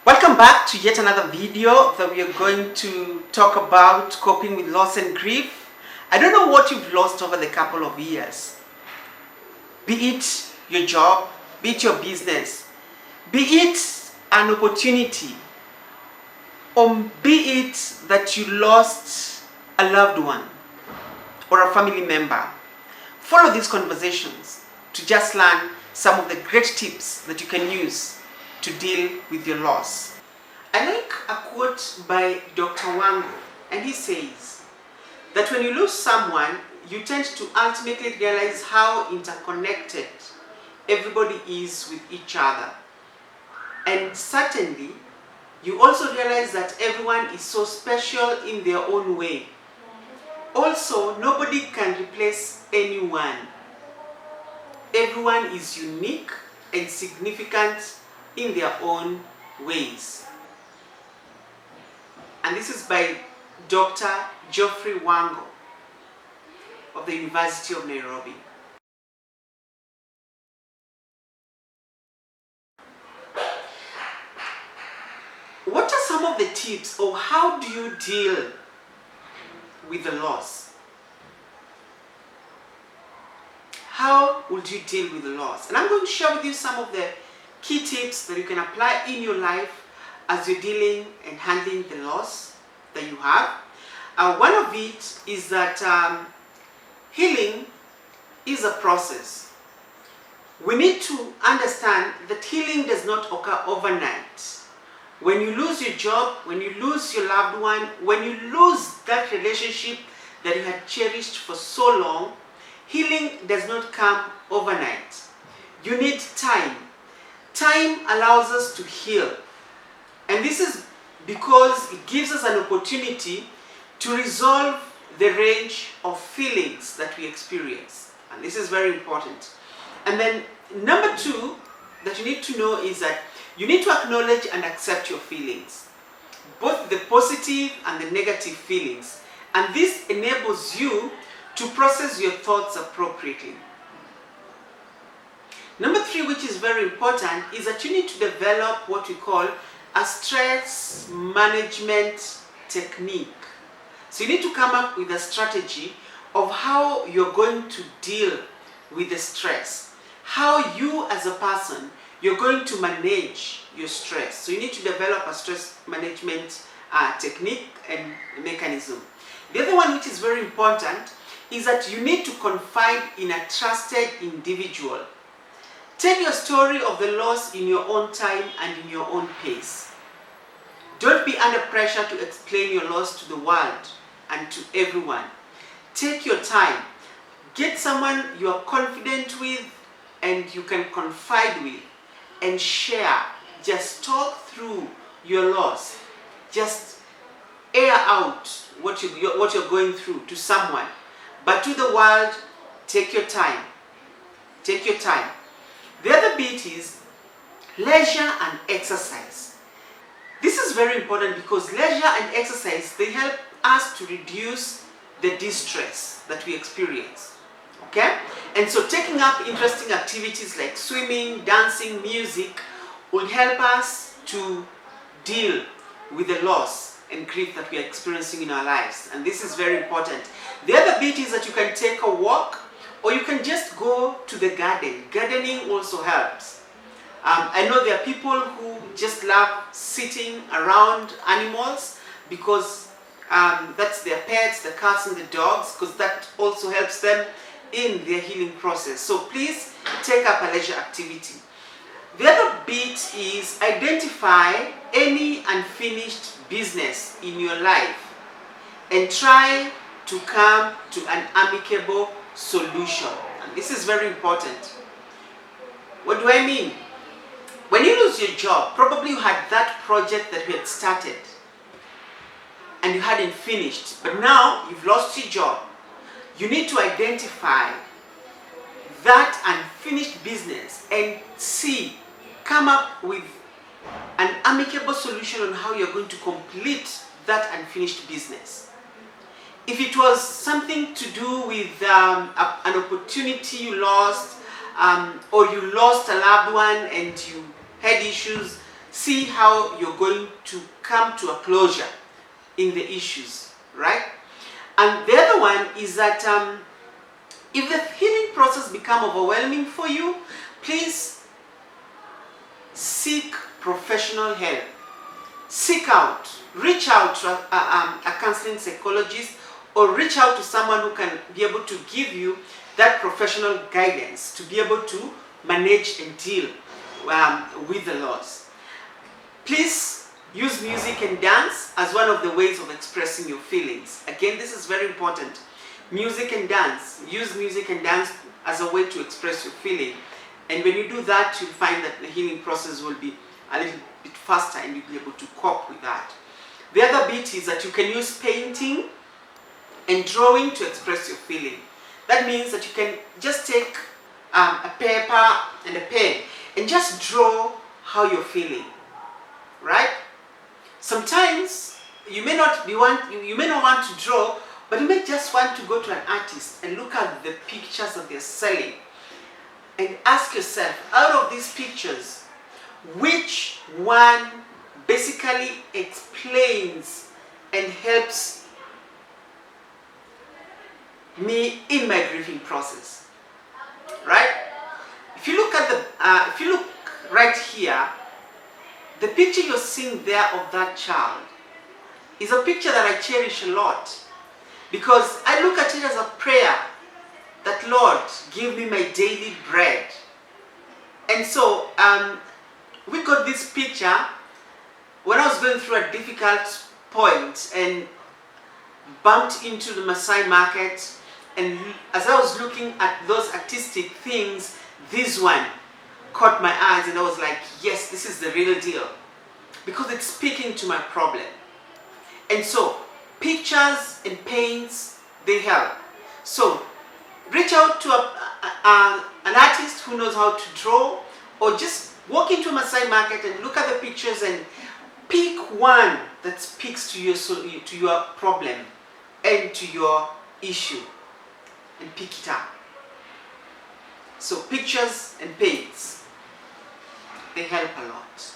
Welcome back to yet another video that we are going to talk about coping with loss and grief. I don't know what you've lost over the couple of years. Be it your job, be it your business, be it an opportunity, or be it that you lost a loved one or a family member. Follow these conversations to just learn some of the great tips that you can use to deal with your loss. I like a quote by Dr. Wango, and he says that when you lose someone, you tend to ultimately realize how interconnected everybody is with each other. And certainly, you also realize that everyone is so special in their own way. Also, nobody can replace anyone. Everyone is unique and significant in their own ways. And this is by Dr. Geoffrey Wango of the University of Nairobi. What are some of the tips, or how do you deal with the loss? How would you deal with the loss? And I'm going to share with you some of the key tips that you can apply in your life as you're dealing and handling the loss that you have. One of it is that healing is a process. We need to understand that healing does not occur overnight. When you lose your job, when you lose your loved one, when you lose that relationship that you had cherished for so long, healing does not come overnight. You need time. Time allows us to heal. And this is because it gives us an opportunity to resolve the range of feelings that we experience. And this is very important. And then number two that you need to know is that you need to acknowledge and accept your feelings, both the positive and the negative feelings. And this enables you to process your thoughts appropriately. Number three, which is very important, is that you need to develop what we call a stress management technique. So you need to come up with a strategy of how you're going to deal with the stress, how you as a person, you're going to manage your stress. So you need to develop a stress management technique and mechanism. The other one, which is very important, is that you need to confide in a trusted individual. Tell your story of the loss in your own time and in your own pace. Don't be under pressure to explain your loss to the world and to everyone. Take your time. Get someone you are confident with and you can confide with and share. Just talk through your loss. Just air out what you're going through to someone. But to the world, take your time. Take your time. The other bit is leisure and exercise. This is very important because leisure and exercise, they help us to reduce the distress that we experience. Okay? And so taking up interesting activities like swimming, dancing, music will help us to deal with the loss and grief that we are experiencing in our lives. And this is very important. The other bit is that you can take a walk, or you can just go to the garden. Gardening also helps. I know there are people who just love sitting around animals because that's their pets, the cats and the dogs, because that also helps them in their healing process. So please take up a leisure activity. The other bit is identify any unfinished business in your life and try to come to an amicable solution. And this is very important. What do I mean? When you lose your job, probably you had that project that you had started and you hadn't finished, but now you've lost your job. You need to identify that unfinished business and come up with an amicable solution on how you're going to complete that unfinished business. If it was something to do with an opportunity you lost, or you lost a loved one and you had issues, see how you're going to come to a closure in the issues, right? And the other one is that if the healing process become overwhelming for you, please seek professional help. Seek out, reach out to a counseling psychologist, or reach out to someone who can be able to give you that professional guidance to be able to manage and deal with the loss. Please use music and dance as one of the ways of expressing your feelings. Again, this is very important. Music and dance. Use music and dance as a way to express your feeling. And when you do that, you'll find that the healing process will be a little bit faster and you'll be able to cope with that. The other bit is that you can use painting and drawing to express your feeling. That means that you can just take a paper and a pen and just draw how you're feeling, right? Sometimes you may not want to draw, but you may just want to go to an artist and look at the pictures that they're selling and ask yourself, out of these pictures, which one basically explains and helps me in my grieving process, right? If you look at if you look right here, the picture you're seeing there of that child is a picture that I cherish a lot, because I look at it as a prayer that, Lord, give me my daily bread. And so we got this picture when I was going through a difficult point and bumped into the Maasai market, and as I was looking at those artistic things, this one caught my eyes and I was like, yes, this is the real deal, because it's speaking to my problem. And so pictures and paints, they help. So reach out to an artist who knows how to draw, or just walk into a Maasai market and look at the pictures and pick one that speaks to your problem and to your issue, and pick it up. So pictures and paints, they help a lot.